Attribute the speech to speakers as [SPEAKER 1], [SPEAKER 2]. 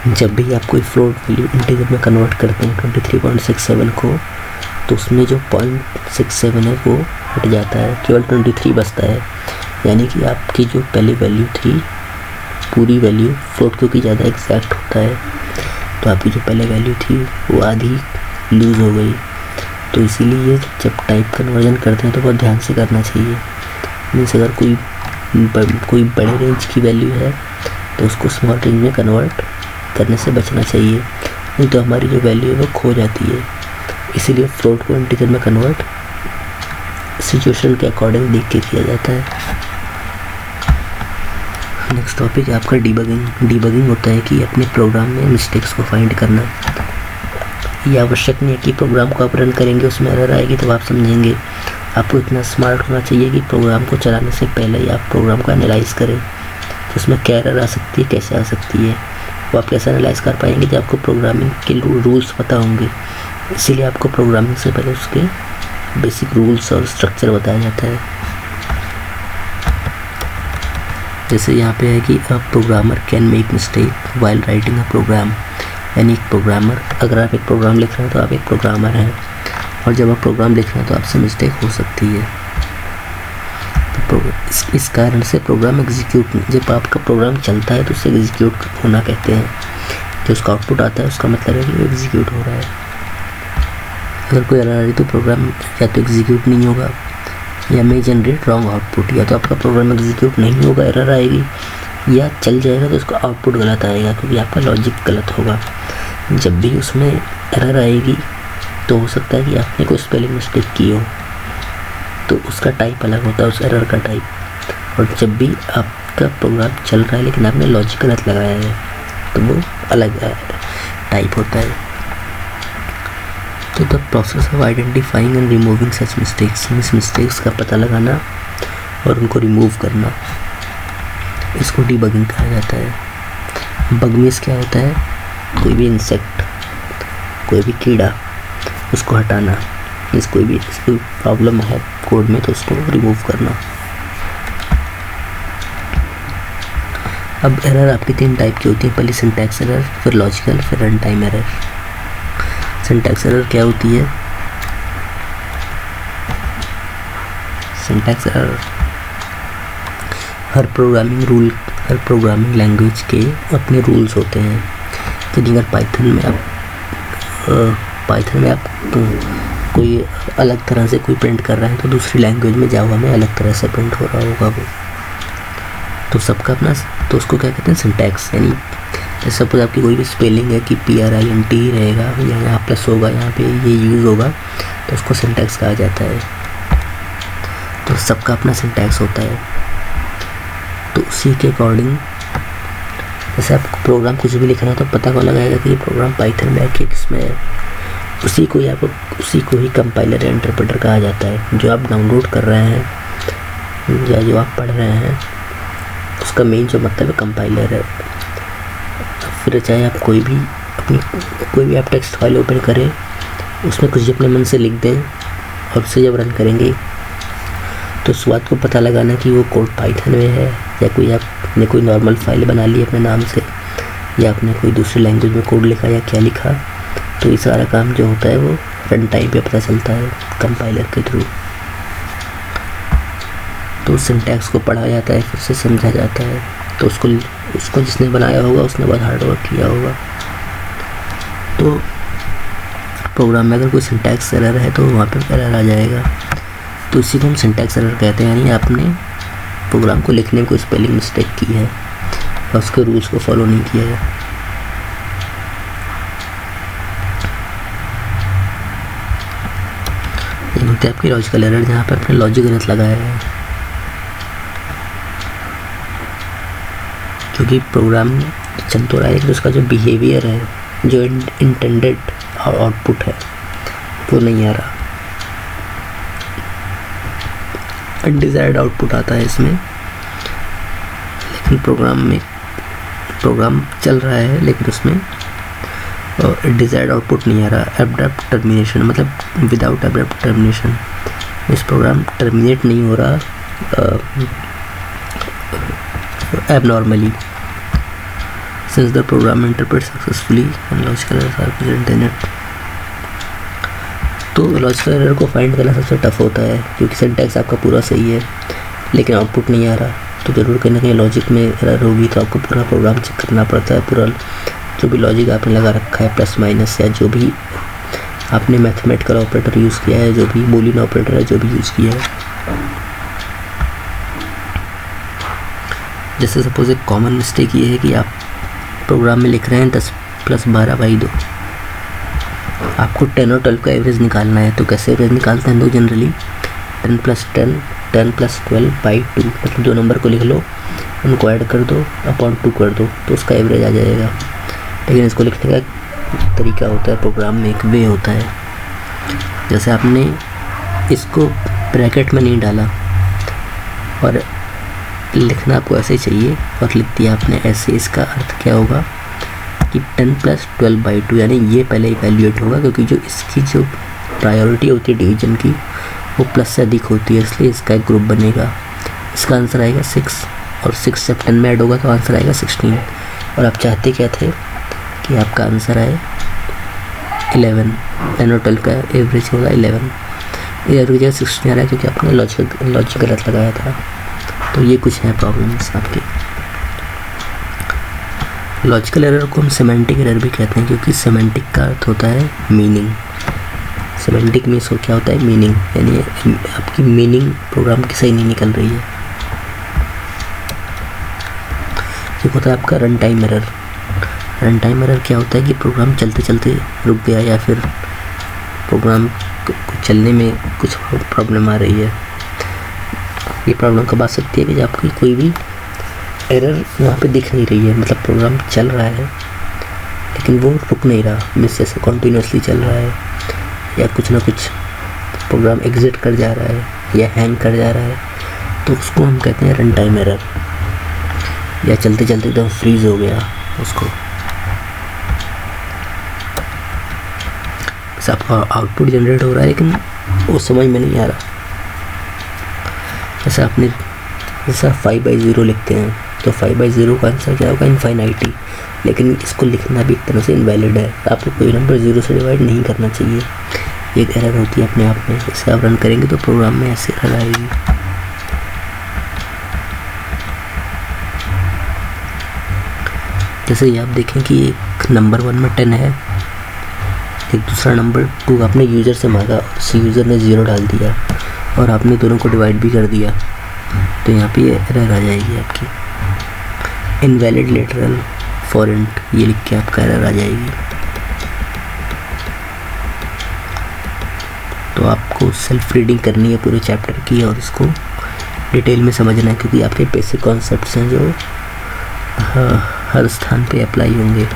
[SPEAKER 1] जब भी आप कोई फ्लोट वैल्यू इंटीजर में कन्वर्ट करते हैं 23.67 को, तो उसमें जो 0.67 है वो हट जाता है, केवल 23 बचता है। यानी कि आपकी जो पहली वैल्यू थी, पूरी वैल्यू फ्लोट क्योंकि ज़्यादा एग्जैक्ट होता है, तो आपकी जो पहले वैल्यू थी वो आधी लूज़ हो गई। तो इसीलिए जब टाइप कन्वर्जन करते हैं तो बहुत ध्यान से करना चाहिए। मीन्स अगर कोई बड़े रेंज की वैल्यू है तो उसको स्मॉल रेंज में कन्वर्ट करने से बचना चाहिए, नहीं तो हमारी जो वैल्यू है वो खो जाती है। इसीलिए फ्लोट को इंटीजर में कन्वर्ट सिचुएशन के अकॉर्डिंग देख के किया जाता है। नेक्स्ट टॉपिक है आपका डीबगिंग। डीबगिंग होता है कि अपने प्रोग्राम में मिस्टेक्स को फाइंड करना। ये आवश्यक नहीं है कि प्रोग्राम को आप रन करेंगे उसमें एरर आएगी तब आप समझेंगे। आपको इतना स्मार्ट होना चाहिए कि प्रोग्राम को चलाने से पहले ही आप प्रोग्राम को एनालाइज करें कि उसमें क्या एरर आ सकती है, कैसे आ सकती है। वो आप कैसे एनालाइज कर पाएंगे जब आपको प्रोग्रामिंग के रूल्स पता होंगे। इसीलिए आपको प्रोग्रामिंग से पहले उसके बेसिक रूल्स और स्ट्रक्चर बताया जाता है। जैसे यहाँ पे है कि a programmer can make mistake while writing a program. यानी एक प्रोग्रामर, अगर आप एक प्रोग्राम लिख रहे हैं तो आप एक प्रोग्रामर हैं, और जब आप प्रोग्राम लिख रहे हैं तो आपसे मिस्टेक हो सकती है। तो इस कारण से प्रोग्राम एग्जीक्यूट, जब आपका प्रोग्राम चलता है तो उसे एग्जीक्यूट होना कहते हैं। जो उसका आउटपुट आता है उसका मतलब है कि वो एग्जीक्यूट हो रहा है। अगर कोई एरर आ रही तो प्रोग्राम या तो एग्जीक्यूट नहीं होगा या मे जनरेट रॉन्ग आउटपुट। या तो आपका प्रोग्राम एग्जीक्यूट नहीं होगा, एरर आएगी, या चल जाएगा तो उसका आउटपुट गलत आएगा क्योंकि आपका लॉजिक गलत होगा। जब भी उसमें एरर आएगी तो हो सकता है कि आपने कोई स्पेलिंग मिस्टेक की हो, तो उसका टाइप अलग होता है, उस एरर का टाइप। और जब भी आपका प्रोग्राम चल रहा है लेकिन आपने लॉजिक गलत लगाया है तो वो अलग टाइप होता है। तो the process of identifying and removing such mistakes, इस मिस्टेक्स का पता लगाना और उनको रिमूव करना, इसको डीबगिंग कहा जाता है। बग मीन्स क्या होता है, कोई भी इंसेक्ट, कोई भी कीड़ा, उसको हटाना। मीन्स कोई भी प्रॉब्लम है कोड में तो उसको रिमूव करना। अब एरर आपकी 3 टाइप की होती है, पहले सिंटैक्स एरर, फिर लॉजिकल, फिर run time error. Syntax error क्या होती है? सिंटैक्स एरर हर प्रोग्रामिंग लैंग्वेज के अपने रूल्स होते हैं। तो अगर पाइथन में आप कोई अलग तरह से कोई प्रिंट कर रहा है तो दूसरी लैंग्वेज में जावा में अलग तरह से प्रिंट हो रहा होगा वो। तो सबका अपना, तो उसको क्या कहते हैं, सिंटैक्स। यानी जैसे सपोज आपकी कोई भी स्पेलिंग है कि PRINT रहेगा या यहाँ प्लस होगा, यहाँ पे ये यूज़ होगा, तो उसको सिंटैक्स कहा जाता है। तो सबका अपना सिंटैक्स होता है। तो उसी के अकॉर्डिंग जैसे आपको प्रोग्राम कुछ भी लिखना है तो पता कौन लगाएगा कि ये प्रोग्राम पाइथन में है कि किसमें है। उसी को ही कंपाइलर या इंटरप्रेटर कहा जाता है। जो आप डाउनलोड कर रहे हैं या जो आप पढ़ रहे हैं उसका मेन जो मतलब है कंपाइलर है। फिर चाहे आप कोई भी आप टेक्स्ट फाइल ओपन करें, उसमें कुछ अपने मन से लिख दें और उससे जब रन करेंगे तो उस बात को पता लगाना कि वो कोड पाइथन में है या आपने कोई नॉर्मल फाइल बना ली अपने नाम से, या आपने कोई दूसरी लैंग्वेज में कोड लिखा या क्या लिखा। तो ये सारा काम जो होता है वो रन टाइम पे पता चलता है कंपाइलर के थ्रू। तो सिंटैक्स को पढ़ा जाता है, फिर से समझा जाता है। तो उसको जिसने बनाया होगा उसने बहुत हार्ड वर्क किया होगा। तो प्रोग्राम में अगर कोई सिंटैक्स एरर है तो वहाँ पर एरर आ जाएगा। तो इसी को हम सिंटैक्स एरर कहते हैं। यानी आपने प्रोग्राम को लिखने में कोई स्पेलिंग मिस्टेक की है और उसके रूल्स को फॉलो नहीं किया है। ये होती है आपकी लॉजिकल एरर, जहाँ पे आपने लॉजिक गलत लगाया है। क्योंकि प्रोग्राम चल तो रहा है लेकिन उसका जो बिहेवियर है, जो इंटेंडेड आउटपुट है, वो नहीं आ रहा। अनडिजायर्ड आउटपुट आता है इसमें। लेकिन प्रोग्राम चल रहा है लेकिन उसमें डिजायर्ड आउटपुट नहीं आ रहा। एब्रप्ट टर्मिनेशन, मतलब विदाउट एब्रप्ट टर्मिनेशन, इस प्रोग्राम टर्मिनेट नहीं हो रहा abnormally. since the program interprets successfully and logical errors are present in it। तो लॉजिकल एरर को फाइंड करना सबसे टफ होता है क्योंकि सिंटैक्स आपका पूरा सही है लेकिन आउटपुट नहीं आ रहा, तो ज़रूर कहीं ना कहीं लॉजिक में एरर होगी, तो आपको पूरा प्रोग्राम चेक करना पड़ता है। पूरा जो भी लॉजिक आपने लगा रखा है, प्लस माइनस या जो भी आपने मैथमेटिकल ऑपरेटर यूज़ किया है, जो भी बूलियन ऑपरेटर है जो भी यूज़ किया है। जैसे सपोज एक कॉमन मिस्टेक ये है कि आप प्रोग्राम में लिख रहे हैं 10 + 12/2, आपको 10 और 12 का एवरेज निकालना है। तो कैसे एवरेज निकालते हैं लोग जनरली? 10 + 10 10 + 12/2, मतलब दो नंबर को लिख लो, उनको ऐड कर दो, अपॉन 2 कर दो, तो उसका एवरेज आ जाएगा। लेकिन इसको लिखने का तरीका होता है, प्रोग्राम में एक वे होता है। जैसे आपने इसको ब्रैकेट में नहीं डाला और लिखना आपको ऐसे ही चाहिए और लिख दिया आपने ऐसे, इसका अर्थ क्या होगा कि 10 + 12/2, यानी ये पहले इवैल्यूएट होगा क्योंकि जो इसकी जो प्रायोरिटी होती है डिवीजन की वो प्लस से अधिक होती है, इसलिए इसका एक ग्रुप बनेगा। इसका आंसर आएगा 6 और 6 जब 10 में ऐड होगा तो आंसर आएगा 16। और आप चाहते क्या थे कि आपका आंसर आए 11, 10 और 12 का एवरेज होगा 11 की जगह 16 आ रहा है क्योंकि आपने लॉजिक गलत लगाया था। तो ये कुछ है प्रॉब्लम्स आपके। लॉजिकल एरर को हम सेमेंटिक एरर भी कहते हैं क्योंकि सेमेंटिक का अर्थ होता है मीनिंग। सेमेंटिक मीन्स क्या होता है? मीनिंग, यानी आपकी मीनिंग प्रोग्राम की सही नहीं निकल रही है। एक होता है आपका run time error. Run time error क्या होता है कि प्रोग्राम चलते चलते रुक गया या फिर प्रोग्राम को चलने में कुछ प्रॉब्लम आ रही है। ये प्रॉब्लम कब आ सकती है कि जब आपकी कोई भी एरर वहाँ पे दिख नहीं रही है, मतलब प्रोग्राम चल रहा है लेकिन वो रुक नहीं रहा, मीन्स जैसे कॉन्टीन्यूसली चल रहा है या कुछ ना कुछ प्रोग्राम एग्जिट कर जा रहा है या हैंग कर जा रहा है, तो उसको हम कहते हैं रन टाइम एरर। या चलते चलते एकदम फ्रीज हो गया उसको, बस आपका आउटपुट जनरेट हो रहा है लेकिन वो समझ में नहीं आ रहा। जैसे आपने 5/0 लिखते हैं तो 5/0 का आंसर क्या होगा? इनफाइनाइटी। लेकिन इसको लिखना भी एक तरह से इनवैलिड है, आपको कोई नंबर 0 से डिवाइड नहीं करना चाहिए। एक एरर होती है अपने आप में, इसे आप रन करेंगे तो प्रोग्राम में ऐसे एरर आएगी। जैसे ये आप देखें कि एक नंबर 1 में 10 है, एक दूसरा नंबर 2 आपने यूज़र से मांगा, उस यूज़र ने 0 डाल दिया और आपने दोनों को डिवाइड भी कर दिया, तो यहाँ पे एरर आ जाएगी आपकी इनवैलिड लेटरल फॉरेंट, ये लिख के आपका एरर आ जाएगी। तो आपको सेल्फ रीडिंग करनी है पूरे चैप्टर की और इसको डिटेल में समझना है क्योंकि आपके बेसिक कॉन्सेप्ट्स हैं जो हर स्थान पे अप्लाई होंगे।